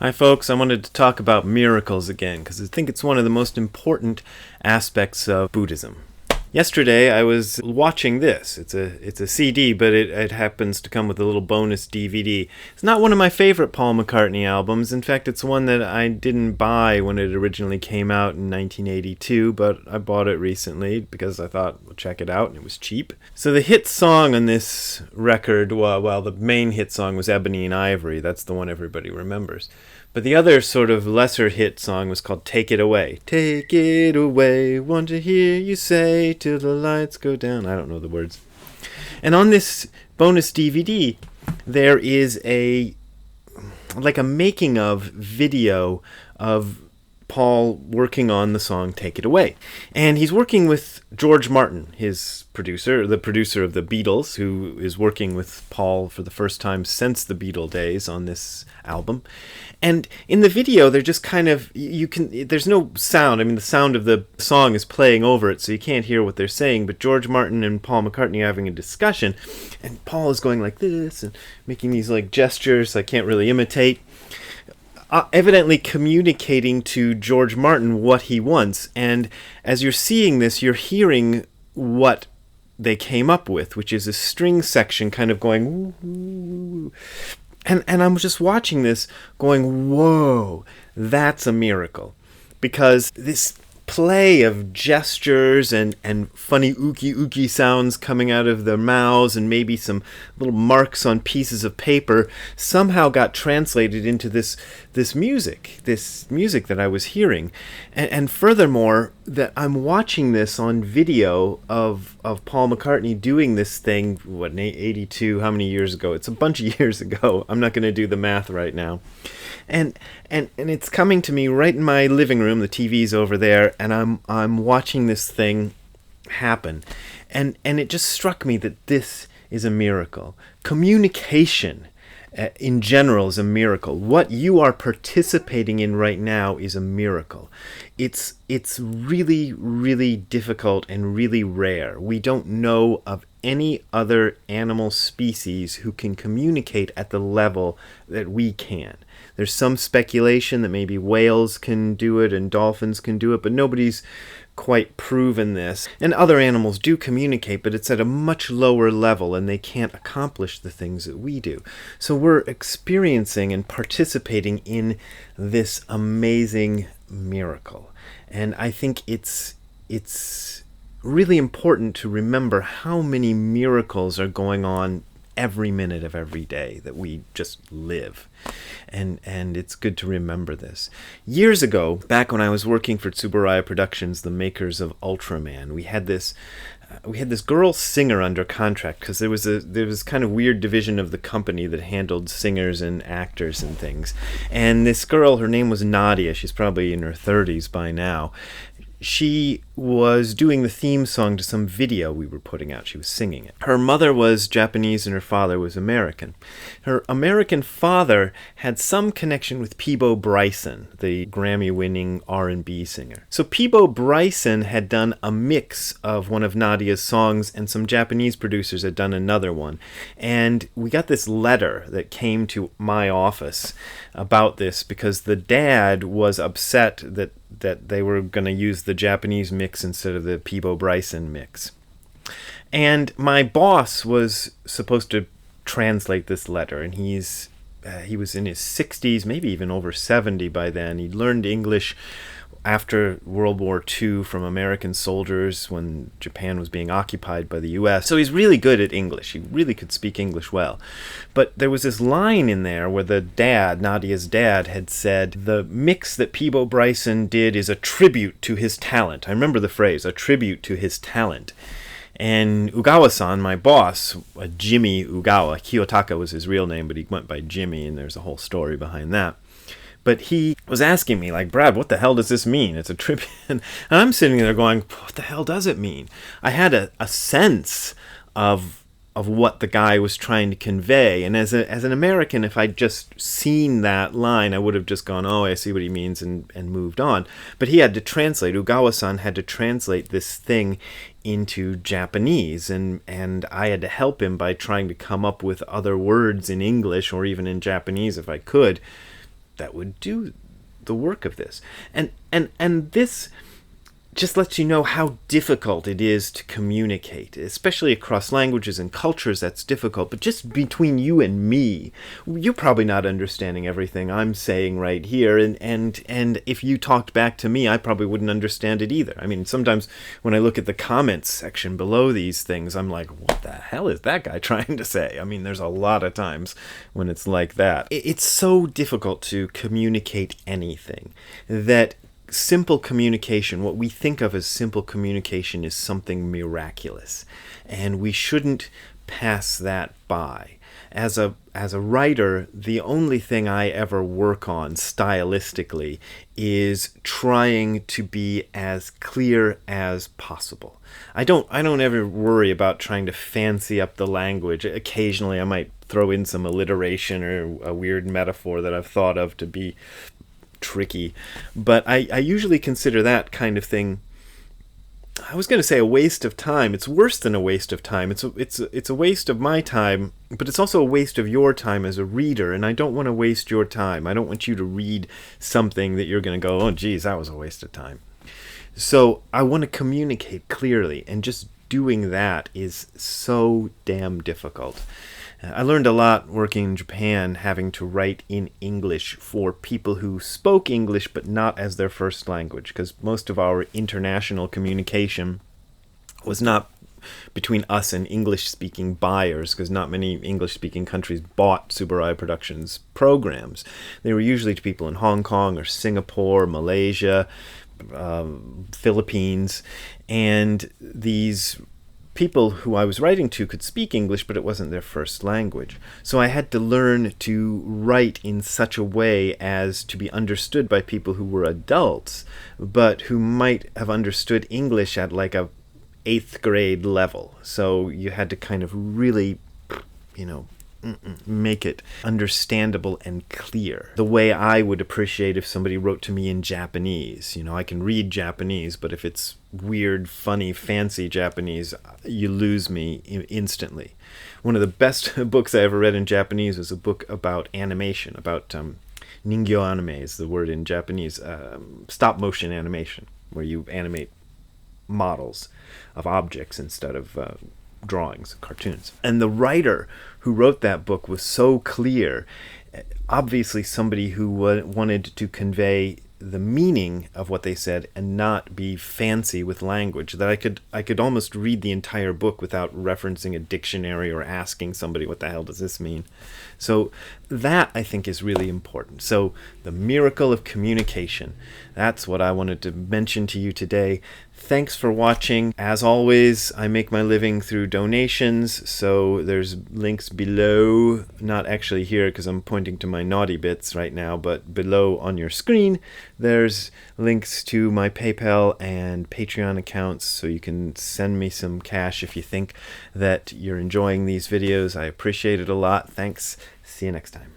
Hi, folks. I wanted to talk about miracles again because I think it's one of the most important aspects of Buddhism. Yesterday, I was watching this. It's a CD, but it happens to come with a little bonus DVD. It's not one of my favorite Paul McCartney albums. In fact, it's one that I didn't buy when it originally came out in 1982, but I bought it recently because I thought, well, check it out, and it was cheap. So the hit song on this record, well, the main hit song was Ebony and Ivory. That's the one everybody remembers. But the other sort of lesser hit song was called Take It Away. Take it away, want to hear you say till the lights go down. I don't know the words. And on this bonus DVD, there is a making of video of Paul working on the song Take It Away. And he's working with George Martin, his producer, the producer of the Beatles, who is working with Paul for the first time since the Beatle days on this album. And in the video, they're just kind of, there's no sound. I mean, the sound of the song is playing over it, so you can't hear what they're saying. But George Martin and Paul McCartney are having a discussion, and Paul is going like this and making these like gestures I can't really imitate. Evidently communicating to George Martin what he wants. And as you're seeing this, you're hearing what they came up with, which is a string section kind of going woo. And I'm just watching this going, whoa, that's a miracle. Because this play of gestures and funny ookie sounds coming out of their mouths and maybe some little marks on pieces of paper somehow got translated into this music that I was hearing. And furthermore, that I'm watching this on video of Paul McCartney doing this thing, 82, how many years ago? It's a bunch of years ago. I'm not going to do the math right now. And it's coming to me right in my living room. The TV's over there, and I'm watching this thing happen. And it just struck me that this is a miracle. Communication in general is a miracle. What you are participating in right now is a miracle. It's really, really difficult and really rare. We don't know of any other animal species who can communicate at the level that we can. There's some speculation that maybe whales can do it and dolphins can do it, but nobody's quite proven this. And other animals do communicate, but it's at a much lower level and they can't accomplish the things that we do. So we're experiencing and participating in this amazing miracle. And I think it's really important to remember how many miracles are going on every minute of every day that we just live. And it's good to remember this. Years ago, back when I was working for Tsuburaya Productions, the makers of Ultraman, we had this girl singer under contract because there was kind of weird division of the company that handled singers and actors and things. And this girl, her name was Nadia. She's probably in her 30s by now. She was doing the theme song to some video we were putting out. She was singing it. Her mother was Japanese and her father was American. Her American father had some connection with Peabo Bryson, the Grammy-winning R&B singer. So Peabo Bryson had done a mix of one of Nadia's songs, and some Japanese producers had done another one. And we got this letter that came to my office about this because the dad was upset that they were going to use the Japanese mix instead of the Peabo Bryson mix. And my boss was supposed to translate this letter, and he was in his 60s, maybe even over 70 by then. He learned English after World War II from American soldiers when Japan was being occupied by the U.S. So he's really good at English. He really could speak English well. But there was this line in there where the dad, Nadia's dad, had said, the mix that Peabo Bryson did is a tribute to his talent. I remember the phrase, a tribute to his talent. And Ugawa-san, my boss, Jimmy Ugawa, Kiyotaka was his real name, but he went by Jimmy, and there's a whole story behind that. But he was asking me, like, Brad, what the hell does this mean? It's a tribute. And I'm sitting there going, what the hell does it mean? I had a sense of what the guy was trying to convey. And as an American, if I'd just seen that line, I would have just gone, oh, I see what he means, and moved on. But he had to translate. Ugawa-san had to translate this thing into Japanese, and I had to help him by trying to come up with other words in English or even in Japanese if I could do the work of this. And this just lets you know how difficult it is to communicate, especially across languages and cultures. That's difficult. But just between you and me, you're probably not understanding everything I'm saying right here, and if you talked back to me, I probably wouldn't understand it either. I mean, sometimes when I look at the comments section below these things, I'm like, what the hell is that guy trying to say? I mean, there's a lot of times when it's like that. It's so difficult to communicate anything that simple communication, what we think of as simple communication, is something miraculous, and we shouldn't pass that by. As a writer, the only thing I ever work on stylistically is trying to be as clear as possible. I don't ever worry about trying to fancy up the language. Occasionally I might throw in some alliteration or a weird metaphor that I've thought of to be tricky, but I usually consider that kind of thing, I was going to say, a waste of time. It's worse than a waste of time. It's a waste of my time, but it's also a waste of your time as a reader, and I don't want to waste your time. I don't want you to read something that you're going to go, oh geez, that was a waste of time. So I want to communicate clearly, and just doing that is so damn difficult. I learned a lot working in Japan, having to write in English for people who spoke English but not as their first language, because most of our international communication was not between us and English-speaking buyers, because not many English-speaking countries bought Tsuburaya Productions programs. They were usually to people in Hong Kong or Singapore, Malaysia, Philippines, and these people who I was writing to could speak English, but it wasn't their first language. So I had to learn to write in such a way as to be understood by people who were adults, but who might have understood English at like a 8th grade level. So you had to kind of really, make it understandable and clear, the way I would appreciate if somebody wrote to me in Japanese. I can read Japanese, but if it's weird, funny, fancy Japanese, you lose me instantly. One of the best books I ever read in Japanese was a book about animation, about ningyo anime is the word in Japanese, stop motion animation, where you animate models of objects instead of drawings, cartoons. And the writer who wrote that book was so clear, obviously somebody who wanted to convey the meaning of what they said and not be fancy with language, that I could almost read the entire book without referencing a dictionary or asking somebody, what the hell does this mean? So that, I think, is really important. So the miracle of communication, that's what I wanted to mention to you today. Thanks for watching. As always, I make my living through donations, so there's links below, not actually here because I'm pointing to my naughty bits right now, but below on your screen there's links to my PayPal and Patreon accounts, so you can send me some cash if you think that you're enjoying these videos. I appreciate it a lot. Thanks. See you next time.